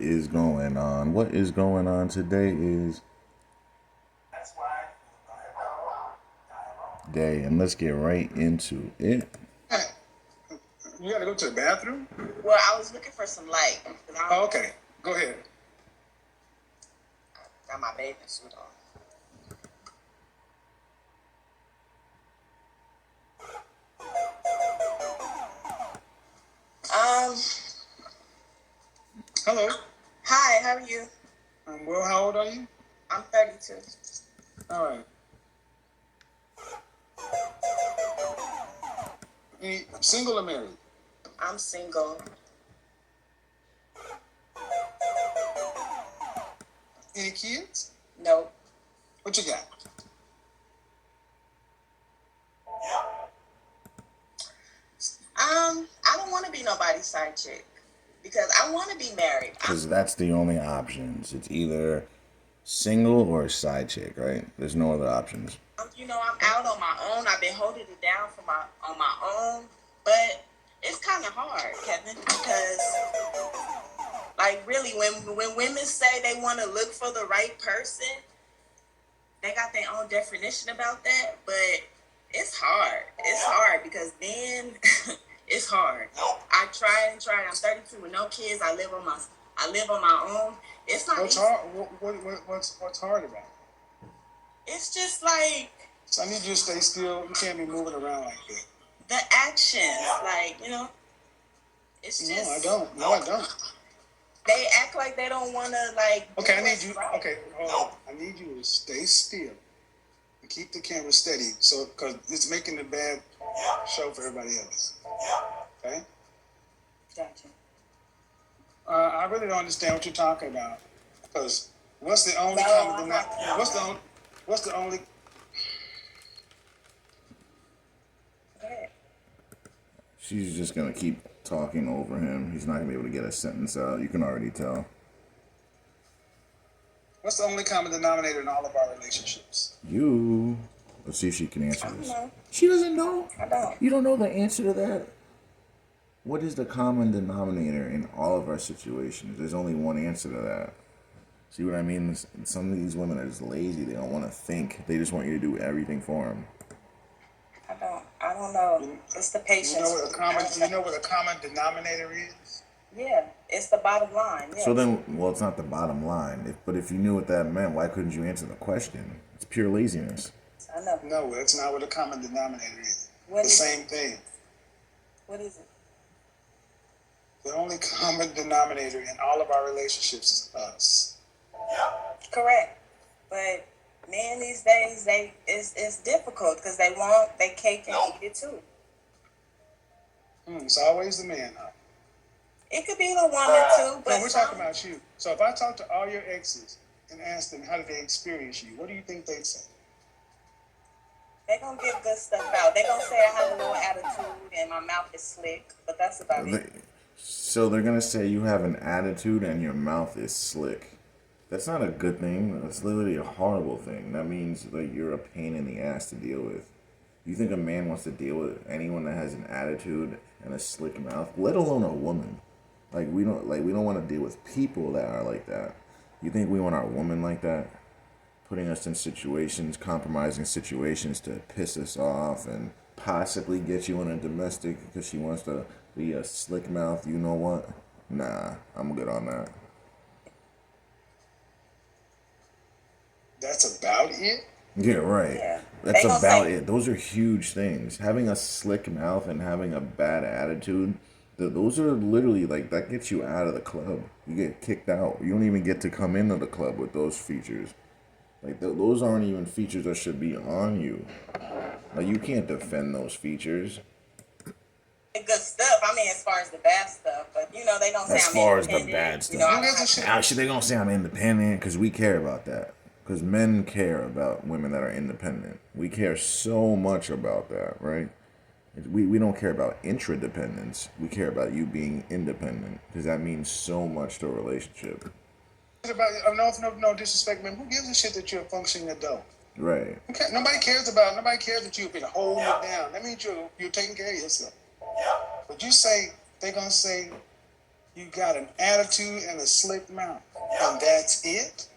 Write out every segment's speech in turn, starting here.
is going on? What is going on today is day, and let's get right into it. You gotta go to the bathroom? Well, I was looking for some light. Oh, okay. Go ahead. Got my bathing suit on. Um, Hello. Hi, how are you? Well, how old are you? I'm 32. All right. Single or married? I'm single. Any kids? Nope. What you got? I don't want to be nobody's side chick because I want to be married. Because that's the only options. It's either single or a side chick, right? There's no other options. I'm out on my own. I've been holding it down on my own, but it's kind of hard, Kevin, because like really, when women say they want to look for the right person, they got their own definition about that, but it's hard. It's hard because then it's hard. I tried and tried. I'm 32 with no kids. I live on my own. It's not What's easy. hard? What's hard about it? It's just like So I need you to stay still. You can't be moving around like that. the actions, like it's just. No, I don't. No, I don't. They act like they don't want to like. Okay, I need you. Right. Okay, hold on. I need you to stay still and keep the camera steady, so because it's making a bad show for everybody else. Okay. Gotcha. I really don't understand what you're talking about. Because what's the only No, common I'm not. denominator? What's the only? Go ahead. She's just gonna keep talking over him. He's not gonna be able to get a sentence out. You can already tell. What's the only common denominator in all of our relationships? You. Let's see if she can answer I don't this. know. She doesn't know. I don't. You don't know the answer to that. What is the common denominator in all of our situations? There's only one answer to that. See what I mean? Some of these women are just lazy. They don't want to think. They just want you to do everything for them. I don't know. It's the patience. You know what a common denominator is? Yeah, it's the bottom line. Yes. So then, well, it's not the bottom line. But if you knew what that meant, why couldn't you answer the question? It's pure laziness. I know. No, that's not what a common denominator is. What the is same thing. What is it? The only common denominator in all of our relationships is us. Correct. But men these days, it's difficult because they want their cake and eat it too. It's always the man, huh? It could be the woman too, but No, we're talking about you. So if I talk to all your exes and ask them how did they experience you, what do you think they'd say? they gonna give good stuff out. They gonna say I have a little attitude and my mouth is slick, but that's about it. So they're gonna say you have an attitude and your mouth is slick. That's not a good thing. That's literally a horrible thing. That means like you're a pain in the ass to deal with. You think a man wants to deal with anyone that has an attitude and a slick mouth, let alone a woman? We don't want to deal with people that are like that. You think we want our woman like that? Putting us in situations, compromising situations to piss us off and possibly get you in a domestic because she wants to be a slick mouth, you know what? Nah, I'm good on that. That's about it? Yeah, right. Yeah. That's They gonna about say- it. Those are huge things. Having a slick mouth and having a bad attitude, those are literally like that gets you out of the club. You get kicked out. You don't even get to come into the club with those features. Like those aren't even features that should be on you. Like you can't defend those features. Good stuff. I mean, as far as the bad stuff, but they don't say As I'm far as the independent. bad You stuff. know, I Who gives a don't shit? Actually, they gonna say I'm independent because we care about that. Because men care about women that are independent. We care so much about that, right? We don't care about intradependence. We care about you being independent because that means so much to a relationship. No disrespect, man. Who gives a shit that you're a functioning adult? Right. Okay, nobody cares that you've been holding it down. That means you're taking care of yourself. But you say they're gonna say You got an attitude and a slick mouth, and that's it.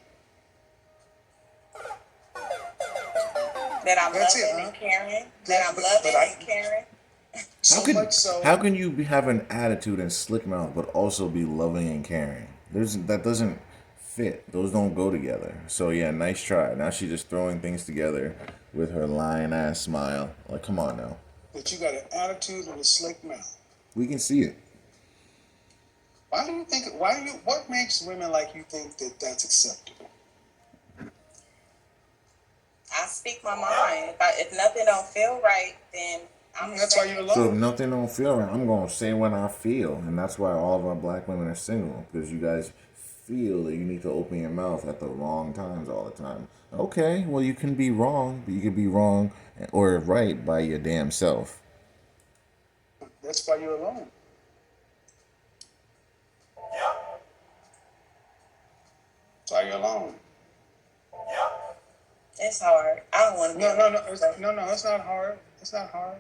That I'm That's it, loving huh? and caring. That Yeah, I'm but loving I and caring. so much so. How can you have an attitude and slick mouth but also be loving and caring? That doesn't fit. Those don't go together. So yeah, nice try. Now she's just throwing things together with her lion ass smile. Like, come on now. But you got an attitude and a slick mouth. We can see it. Why do you think? Why do you? What makes women like you think that that's acceptable? I speak my mind. If nothing don't feel right, then I'm That's why you're So if alone. nothing don't feel right, I'm gonna say what I feel, and that's why all of our black women are single, because you guys feel that you need to open your mouth at the wrong times all the time. Okay, well you can be wrong, but you can be wrong or right by your damn self. That's why you're alone. That's why you're alone. it's hard. I don't want to be No, no, alone. no, no. It's not hard. It's not hard.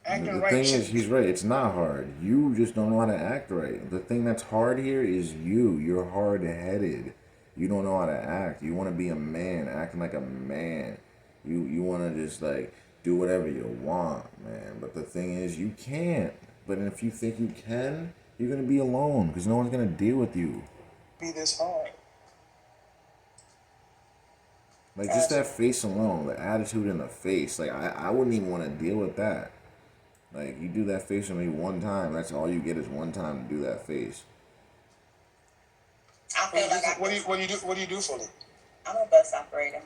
Acting The right thing is, shouldn't he's be. right. It's not hard. You just don't know how to act right. The thing that's hard here is you. You're hard headed. You don't know how to act. You want to be a man, acting like a man. You want to just like do whatever you want, man. But the thing is, you can't. But if you think you can, you're gonna be alone because no one's gonna deal with you. Be this hard. Like just that face alone, the attitude in the face. Like I wouldn't even want to deal with that. Like you do that face on me one time, that's all you get is one time to do that face. I feel like I What do can, you what do you do? What do you do for them? I'm a bus operator.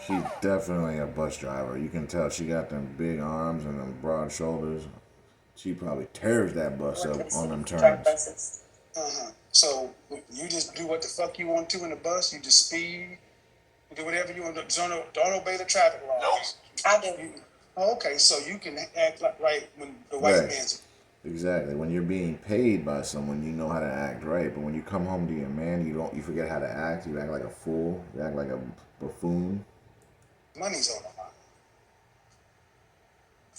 She's definitely a bus driver. You can tell she got them big arms and them broad shoulders. She probably tears that bus up on them Truck turns. buses. So you just do what the fuck you want to in the bus. You just speed. You do whatever you want. Don't obey the traffic laws. I do. Okay, so you can act like right when the white Right. man's. Exactly. When you're being paid by someone, you know how to act right. But when you come home to your man, you forget how to act. You act like a fool. You act like a buffoon. Money's on the line.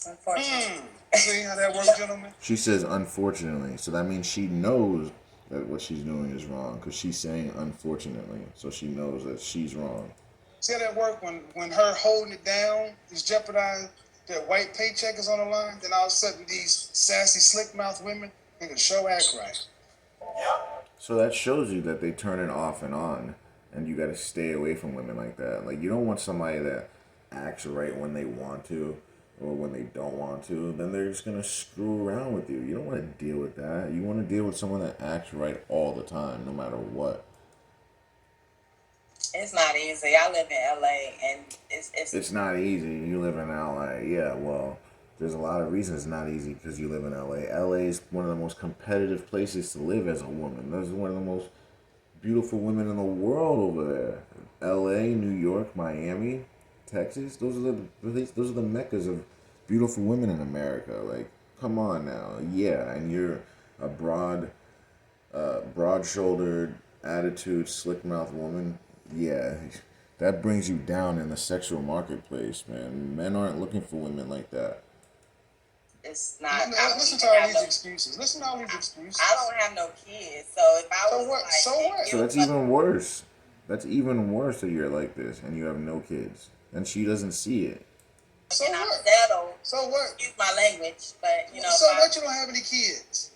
Unfortunately. See how that works, gentlemen? She says unfortunately, so that means she knows that what she's doing is wrong because she's saying unfortunately, so she knows that she's wrong. See how that work when her holding it down is jeopardized, that white paycheck is on the line, then all of a sudden these sassy, slick mouth women, they can show act right. So that shows you that they turn it off and on, and you got to stay away from women like that. Like you don't want somebody that acts right when they want to or when they don't want to. Then they're just gonna screw around with you. You don't want to deal with that. You want to deal with someone that acts right all the time, no matter what. It's not easy. I live in LA and It's not easy. You live in LA. Yeah, well, there's a lot of reasons it's not easy because you live in LA. LA is one of the most competitive places to live as a woman. There's one of the most beautiful women in the world over there. LA, New York, Miami, Texas. Those are the meccas of beautiful women in America. Like, come on now. Yeah, and you're a broad-shouldered, attitude, slick-mouthed woman. Yeah, that brings you down in the sexual marketplace, man. Men aren't looking for women like that. it's not. I don't Listen to even all have these no. excuses. Listen to all these excuses. I don't have no kids, so if I So was what? like, So what? So that's even worse. That's even worse that you're like this and you have no kids. And she doesn't see it. So and I'm what? settled. So what? Excuse my language, but you know, So if I- what? You don't have any kids.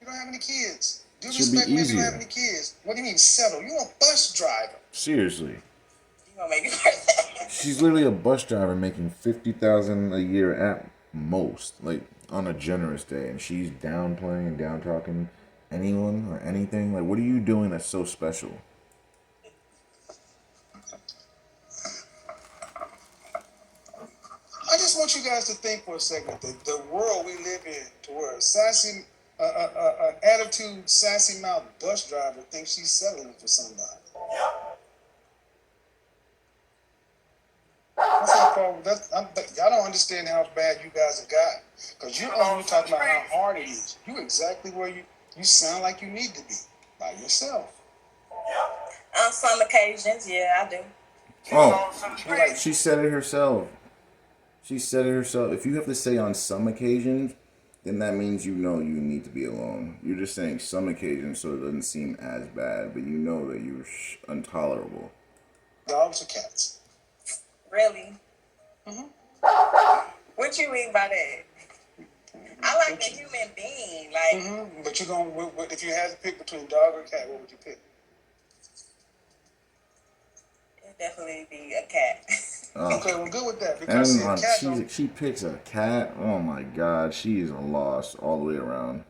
You don't have any kids. Do Should be respect me if you don't easier. have any kids. What do you mean settle? You're a bus driver. Seriously. you gonna make it worse. She's literally a bus driver making $50,000 a year at most, like on a generous day, and she's downplaying and down talking anyone or anything. Like, what are you doing that's so special? I just want you guys to think for a second that the world we live in, to where a sassy, attitude, sassy mouth bus driver thinks she's settling for somebody. That's not problem. I don't understand how bad you guys have got. Because you're only talking about how hard it is. You exactly where you sound like you need to be by yourself. On some occasions, yeah, I do. Oh, You're like, she said it herself. She said it herself. If you have to say on some occasions, then that means you know you need to be alone. You're just saying some occasions so it doesn't seem as bad, but you know that you're intolerable. Dogs or cats? Really? Mm-hmm. What you mean by that? I like a human being. Like, Mm-hmm. But you're going, if you had to pick between dog or cat, what would you pick? it'd definitely be a cat. Okay, well, good with that. Because see, a cat don't. She picks a cat. Oh my god, she is a loss all the way around.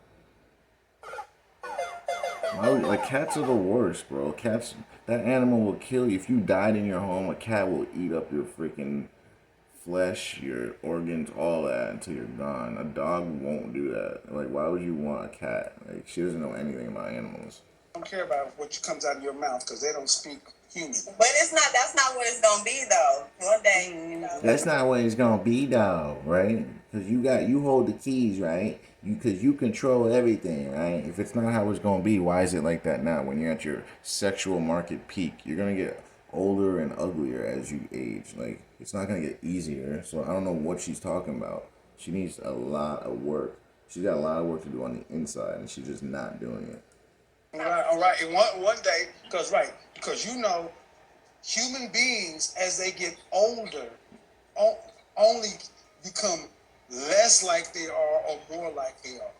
Like cats are the worst, bro. Cats, that animal will kill you. If you died in your home, a cat will eat up your freaking flesh, your organs, all that until you're gone. A dog won't do that. Like, why would you want a cat? Like, she doesn't know anything about animals. Don't care about what comes out of your mouth because they don't speak human. But it's not. That's not what it's gonna be though. One day, you know. That's not what it's gonna be, though, right? Because you hold the keys, right? Because you control everything, right? If it's not how it's gonna be, why is it like that now? When you're at your sexual market peak, you're gonna get older and uglier as you age. Like, it's not gonna get easier. So I don't know what she's talking about. She needs a lot of work. She's got a lot of work to do on the inside, and she's just not doing it. All right. And one day, because you know, human beings as they get older, only become less like they are or more like they are.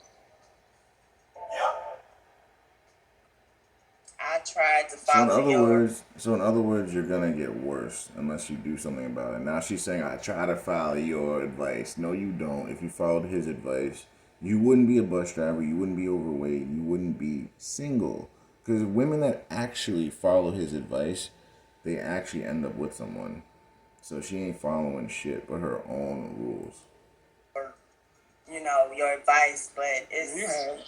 I tried to follow So in other words, you're gonna get worse unless you do something about it. Now she's saying, I try to follow your advice. No, you don't. If you followed his advice, you wouldn't be a bus driver. You wouldn't be overweight. You wouldn't be single. Because women that actually follow his advice, they actually end up with someone. So she ain't following shit but her own rules. you know, your advice, but it's. You have.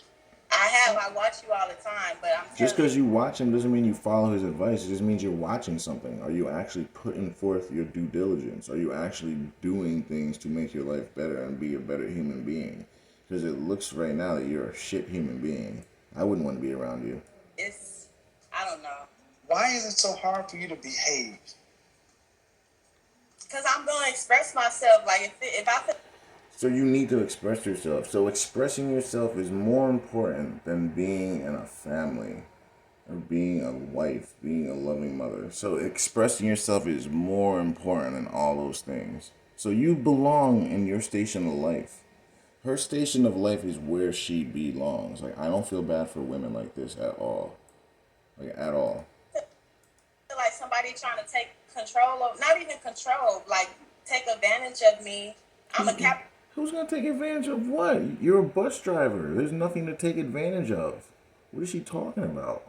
I watch you all the time, but I'm Just because telling you watch him doesn't mean you follow his advice. It just means you're watching something. Are you actually putting forth your due diligence? Are you actually doing things to make your life better and be a better human being? Because it looks right now that you're a shit human being. I wouldn't want to be around you. I don't know. Why is it so hard for you to behave? Because I'm going to express myself. Like, if I feel. So you need to express yourself. So expressing yourself is more important than being in a family or being a wife, being a loving mother. So expressing yourself is more important than all those things. So you belong in your station of life. Her station of life is where she belongs. Like, I don't feel bad for women like this at all. Like, at all. Like somebody trying to take control of, not even control, like take advantage of me. I'm a cap. Who's gonna take advantage of what? You're a bus driver. There's nothing to take advantage of. What is she talking about?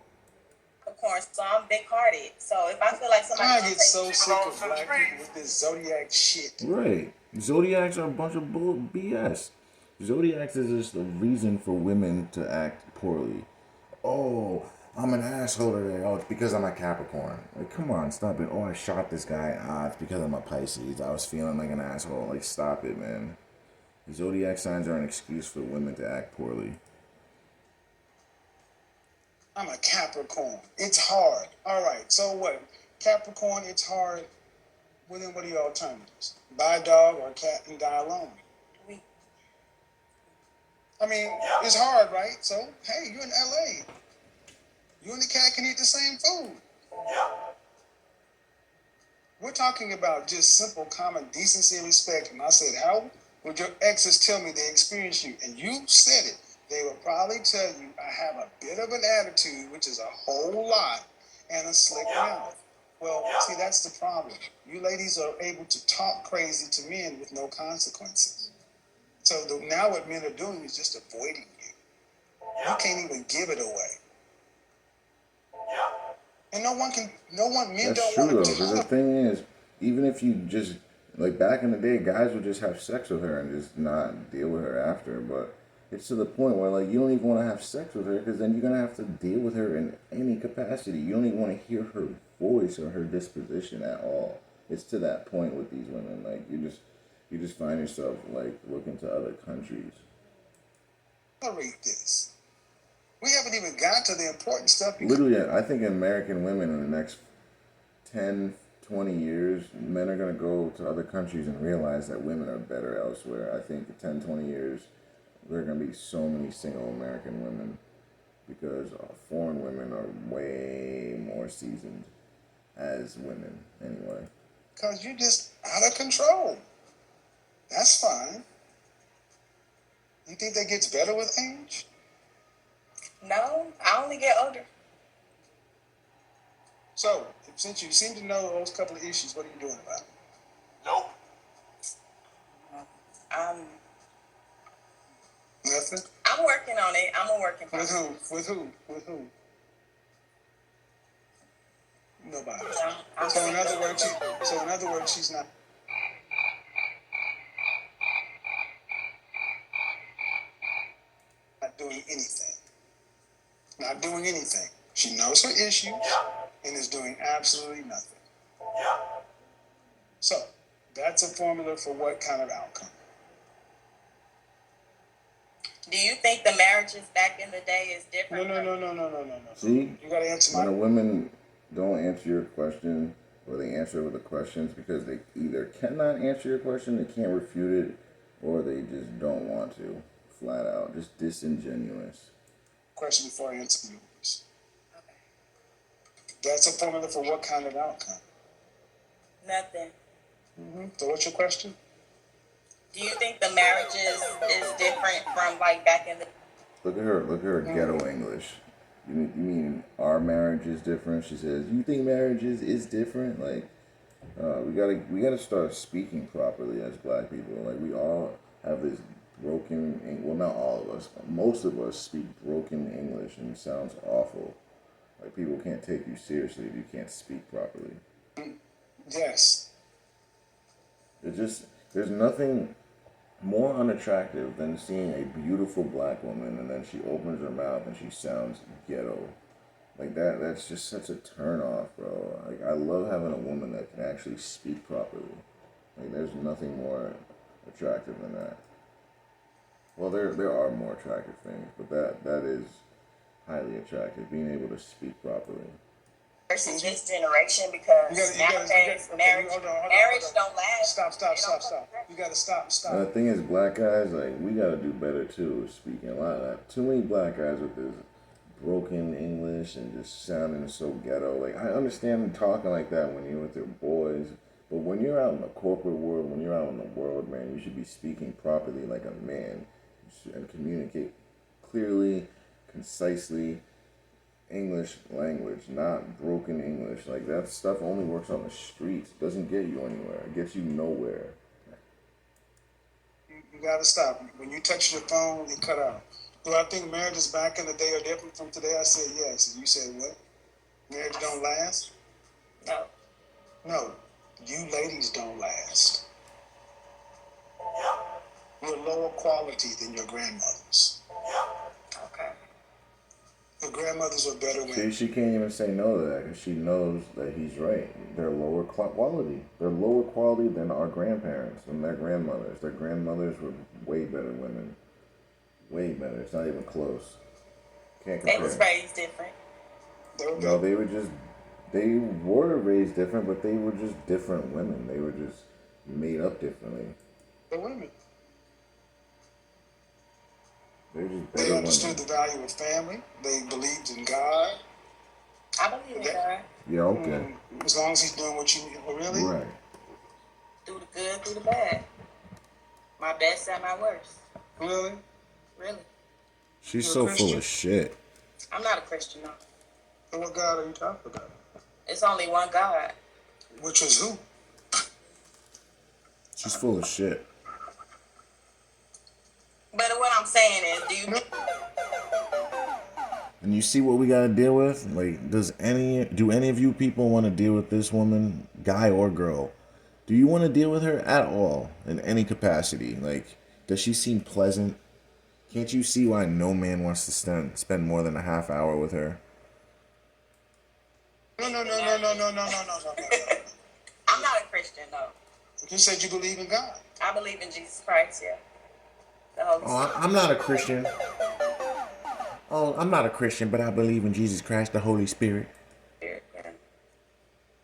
Capricorn, so I'm big hearted. So if I feel like somebody, I get so sick of black people with this zodiac shit. Right. Zodiacs are a bunch of bull BS. Zodiacs is just the reason for women to act poorly. Oh, I'm an asshole today. Oh, it's because I'm a Capricorn. Like, come on, stop it. Oh, I shot this guy. Ah, it's because I'm a Pisces. I was feeling like an asshole. Like, stop it, man. Zodiac signs are an excuse for women to act poorly. I'm a Capricorn. It's hard. All right, so what? Capricorn, it's hard. Well, then what are your alternatives? Buy a dog or a cat and die alone. I mean, it's hard, right? So, hey, you're in LA. You and the cat can eat the same food. We're talking about just simple common decency and respect. And I said, how would your exes tell me they experienced you? And you said it. They will probably tell you I have a bit of an attitude, which is a whole lot, and a slick mouth. Well, see, that's the problem. You ladies are able to talk crazy to men with no consequences. So now what men are doing is just avoiding you. You can't even give it away. And men That's don't true, want though, to because the talk. thing is, even if you just, like, back in the day, guys would just have sex with her and just not deal with her after, but it's to the point where, like, you don't even want to have sex with her because then you're going to have to deal with her in any capacity. You don't even want to hear her voice or her disposition at all. It's to that point with these women. Like, you just find yourself, like, looking to other countries. Tolerate this. We haven't even got to the important stuff. Literally, I think American women in the next 10, 20 years, men are going to go to other countries and realize that women are better elsewhere. I think in 10, 20 years, there are going to be so many single American women because foreign women are way more seasoned as women anyway. Because you're just out of control. That's fine. You think that gets better with age? No, I only get older. So, since you seem to know those couple of issues, what are you doing about it? Um, Nothing? I'm working on it. I'm a working With process. who? With who? With who? Nobody. I'm So in single. other words, she's not doing anything. Not doing anything. She knows her issues and is doing absolutely nothing. So that's a formula for what kind of outcome? Do you think the marriages back in the day is different? No. See, You gotta answer when a my. women don't answer your question, or they answer with the questions because they either cannot answer your question, they can't refute it, or they just don't want to, flat out, just disingenuous. Question before I answer yours. Okay. That's a formula for what kind of outcome? Nothing. So what's your question? Do you think the marriages is different from like back in the? Look at her ghetto English. You mean our marriage is different? She says, you think marriage is different? Like, we gotta start speaking properly as black people. Like, we all have this broken, well, not all of us, but most of us speak broken English and it sounds awful. Like, people can't take you seriously if you can't speak properly. Yes. There's nothing more unattractive than seeing a beautiful black woman and then she opens her mouth and she sounds ghetto. Like that's just such a turn off, bro. Like I love having a woman that can actually speak properly. Like there's nothing more attractive than that. Well, there are more attractive things, but that is highly attractive, being able to speak properly. Versus this generation because nowadays marriage don't last. Stop. You gotta stop. And the thing is, black guys, like, we gotta do better too, speaking a lot of that. Too many black guys with this broken English and just sounding so ghetto. Like, I understand talking like that when you're with your boys, but when you're out in the corporate world, when you're out in the world, man, you should be speaking properly like a man and communicate clearly, concisely, English language, not broken English. Like, that stuff only works on the streets. It doesn't get you anywhere. It gets you nowhere. You gotta stop. When you touch your phone, it cut out. Do I think marriages back in the day are different from today? I said yes. And you said what? Marriage don't last? No. No. You ladies don't last. You're lower quality than your grandmothers. Okay. Your grandmothers were better women. She can't even say no to that because she knows that he's right. They're lower quality. They're lower quality than our grandparents and their grandmothers. Their grandmothers were way better women. Way better. It's not even close. Can't compare. They was raised different. No, they were raised different, but they were just different women. They were just made up differently. They're women. They're just They better understood women. the value of family. They believed in God. I believe in God. Yeah, okay. As long as he's doing what you need. Oh, really? Right. Through the good, through the bad. My best and my worst. Really? Really. She's You're so a full Christian? of shit. I'm not a Christian, no. So what God are you talking about? It's only one God. Which is who? She's full of shit. But what I'm saying is, And you see what we gotta deal with? Like, do any of you people want to deal with this woman, guy or girl? Do you want to deal with her at all in any capacity? Like, does she seem pleasant? Can't you see why no man wants to spend more than a half hour with her? No. I'm not a Christian, no. You said you believe in God. I believe in Jesus Christ, yeah. The Holy Spirit. I'm not a Christian. Oh, I'm not a Christian, but I believe in Jesus Christ, the Holy Spirit. Yeah.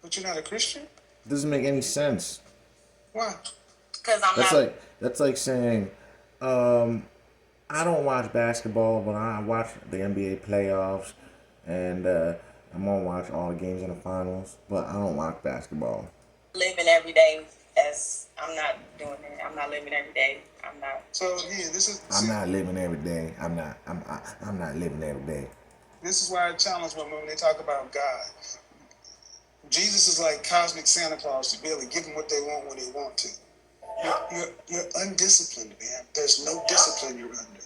But you're not a Christian? It doesn't make any sense. Why? Because I'm That's not. like that's like saying, um, I don't watch basketball, but I watch the NBA playoffs, and I'm gonna watch all the games in the finals. But I don't watch basketball. Living every day as I'm not doing it. I'm not living every day. I'm not. So yeah, this is I'm see, not living every day. I'm not living every day. this is why I challenge women when they talk about God. Jesus is like cosmic Santa Claus to be able to give them what they want when they want to. You're undisciplined, man. There's no discipline you're under.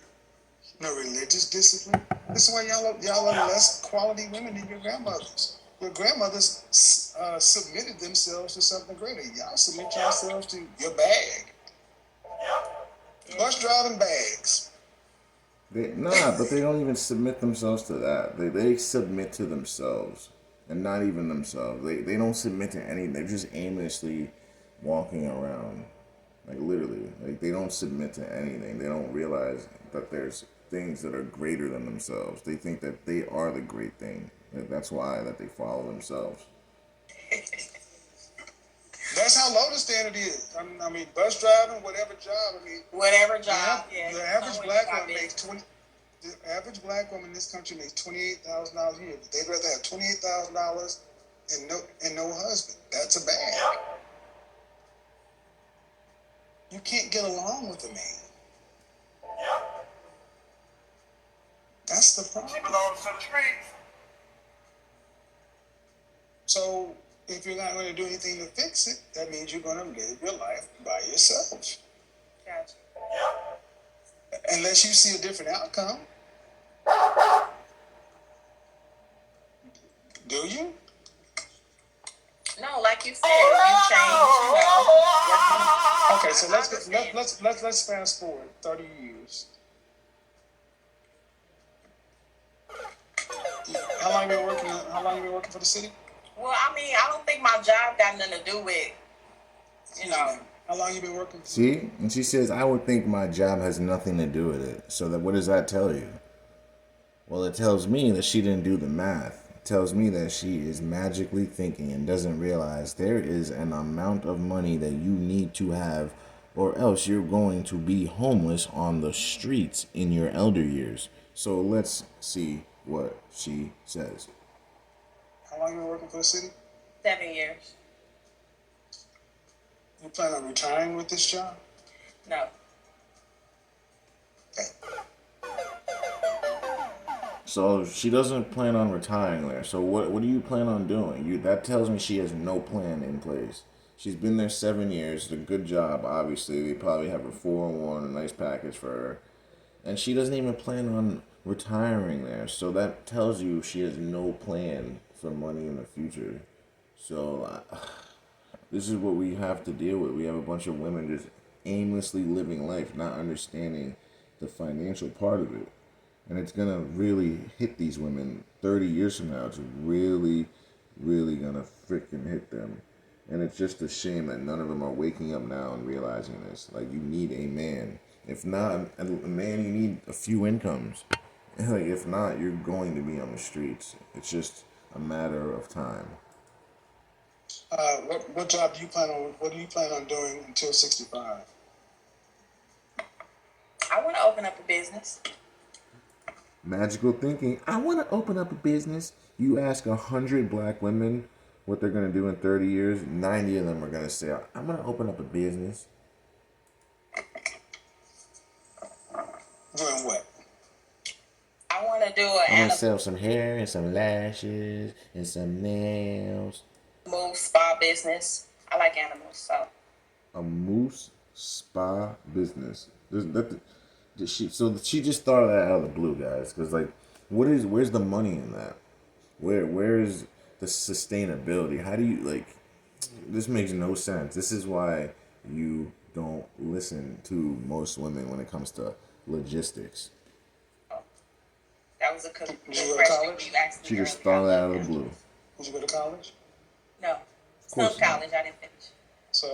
No religious discipline. This is why y'all are less quality women than your grandmothers. Your grandmothers submitted themselves to something greater. Y'all submit yourselves to your bag. Bus driving bags. But they don't even submit themselves to that. They submit to themselves, and not even themselves. They don't submit to anything. They're just aimlessly walking around, like literally. Like they don't submit to anything. They don't realize that there's things that are greater than themselves. They think that they are the great thing. That's why that they follow themselves. That's how low the standard is. I mean, bus driving, whatever job. I mean, Whatever job, yeah. the average Someone black got woman it. makes 20. The average black woman in this country makes $28,000 a year. But they'd rather have $28,000 and no husband. That's a bag. You can't get along with a man. That's the problem. She belongs to the streets. So if you're not going to do anything to fix it, that means you're going to live your life by yourself. Gotcha. Unless you see a different outcome. Do you? No, like you said, you change. Okay, so let's fast forward 30 years. How long you been working? How long you been working for the city? Well, I mean, I don't think my job got nothing to do with, How long you been working? See, and she says, "I would think my job has nothing to do with it." So that what does that tell you? Well, it tells me that she didn't do the math. It tells me that she is magically thinking and doesn't realize there is an amount of money that you need to have, or else you're going to be homeless on the streets in your elder years. So let's see what she says. How long you been working for the city? 7 years. You plan on retiring with this job? No. So she doesn't plan on retiring there. So what do you plan on doing? That tells me she has no plan in place. She's been there 7 years. It's a good job, obviously. They probably have her 401, a nice package for her. And she doesn't even plan on retiring there. So that tells you she has no plan for money in the future. So this is what we have to deal with. We have a bunch of women just aimlessly living life, not understanding the financial part of it. And it's going to really hit these women 30 years from now. It's really, really going to freaking hit them. And it's just a shame that none of them are waking up now and realizing this. Like, you need a man. If not, a man, you need a few incomes. Like, if not, you're going to be on the streets. It's just a matter of time. What job do you plan on? What do you plan on doing until 65? I want to open up a business. Magical thinking. I want to open up a business. You ask 100 black women what they're going to do in 30 years, 90 of them are going to say, I'm going to open up a business. Doing what? I want to do I'm going an to sell some hair and some lashes and some nails. animal spa business. I like animals, so. A moose spa business. So she just thought of that out of the blue, guys. Because, like, where's the money in that? Where is the sustainability? How do you, like, this makes no sense. This is why you don't listen to most women when it comes to logistics. That was a good Did you go to question. college? You asked me She just earlier. thought of that out of the blue. Did you go to college? No. course Some not. college. I didn't finish. So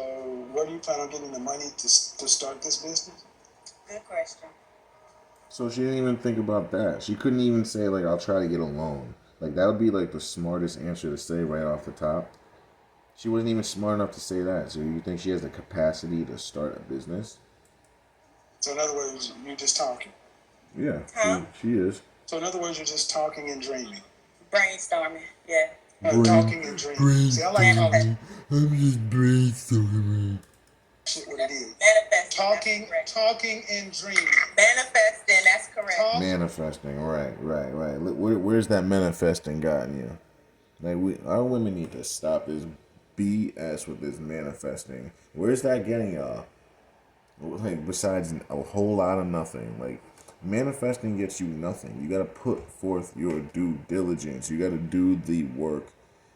where do you plan on getting the money to start this business? Good question. So she didn't even think about that. She couldn't even say, like, I'll try to get a loan. Like, that would be, like, the smartest answer to say right off the top. She wasn't even smart enough to say that. So you think she has the capacity to start a business? So in other words, you're just talking. Yeah, Huh? she is. So in other words, you're just talking and dreaming. Brainstorming. Yeah. Talking and dreaming. See, I like calling I'm just brainstorming. shit what it is. Manifesting. Talking and dreaming. Manifesting. That's correct. Manifesting, right. Look, where's that manifesting gotten you? Like our women need to stop this BS with this manifesting. Where's that getting y'all? Like besides a whole lot of nothing. Like manifesting gets you nothing. You gotta put forth your due diligence. You gotta do the work,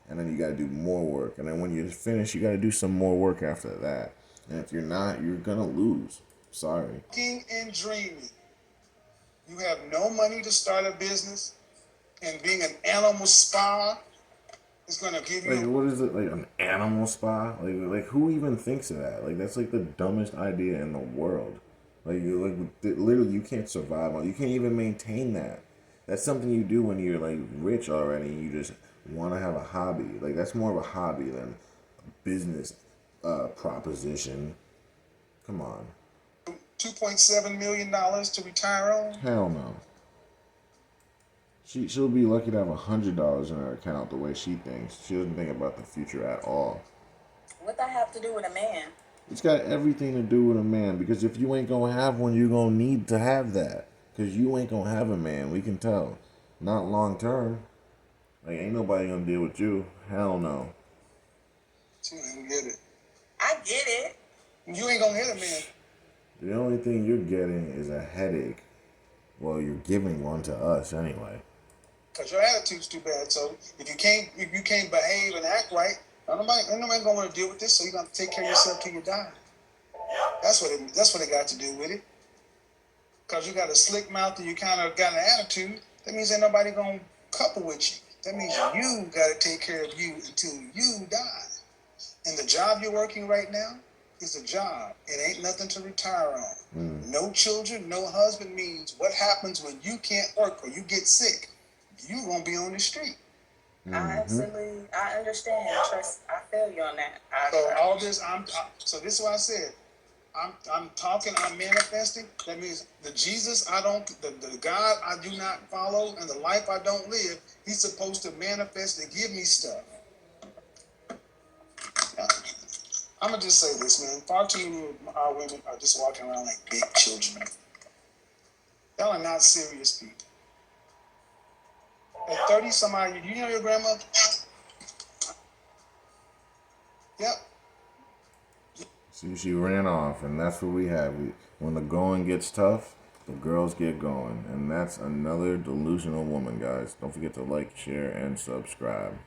and then you gotta do more work. And then when you finish, you gotta do some more work after that. And if you're not, you're gonna lose. Sorry. Talking and dreaming. You have no money to start a business, and being an animal spa is going to give Like, you. what is it? Like an animal spa? Like who even thinks of that? Like, that's like the dumbest idea in the world. Literally, you can't survive on. You can't even maintain that. That's something you do when you're like rich already. And you just want to have a hobby. Like, that's more of a hobby than a business proposition. Come on. $2.7 million to retire on. Hell no. She'll be lucky to have $100 in her account the way she thinks. She doesn't think about the future at all. What that have to do with a man? It's got everything to do with a man, because if you ain't gonna have one, you're gonna need to have that. Because you ain't gonna have a man, we can tell. Not long term. Like, ain't nobody gonna deal with you. Hell no. She ain't get it. I get it. You ain't gonna hit a man. The only thing you're getting is a headache. Well, you're giving one to us anyway. Cause your attitude's too bad. So if you can't behave and act right, ain't nobody gonna want to deal with this. So you got to take care of yourself till you die. That's what it got to do with it. Cause you got a slick mouth and you kind of got an attitude. That means ain't nobody gonna couple with you. That means you got to take care of you until you die. And the job you're working right now is a job. It ain't nothing to retire on. No children, no husband means what happens when you can't work or you get sick. You gonna be on the street. I understand. Trust. I feel you on that. So all this, so this is what I said. I'm talking. I'm manifesting. That means the Jesus the God I do not follow, and the life I don't live. He's supposed to manifest and give me stuff. I'm gonna just say this, man. Far too many of our women are just walking around like big children. Y'all are not serious people. At 30 somebody, do you know your grandmother? Yep. See, she ran off, and that's what we have. When the going gets tough, the girls get going. And that's another delusional woman, guys. Don't forget to like, share, and subscribe.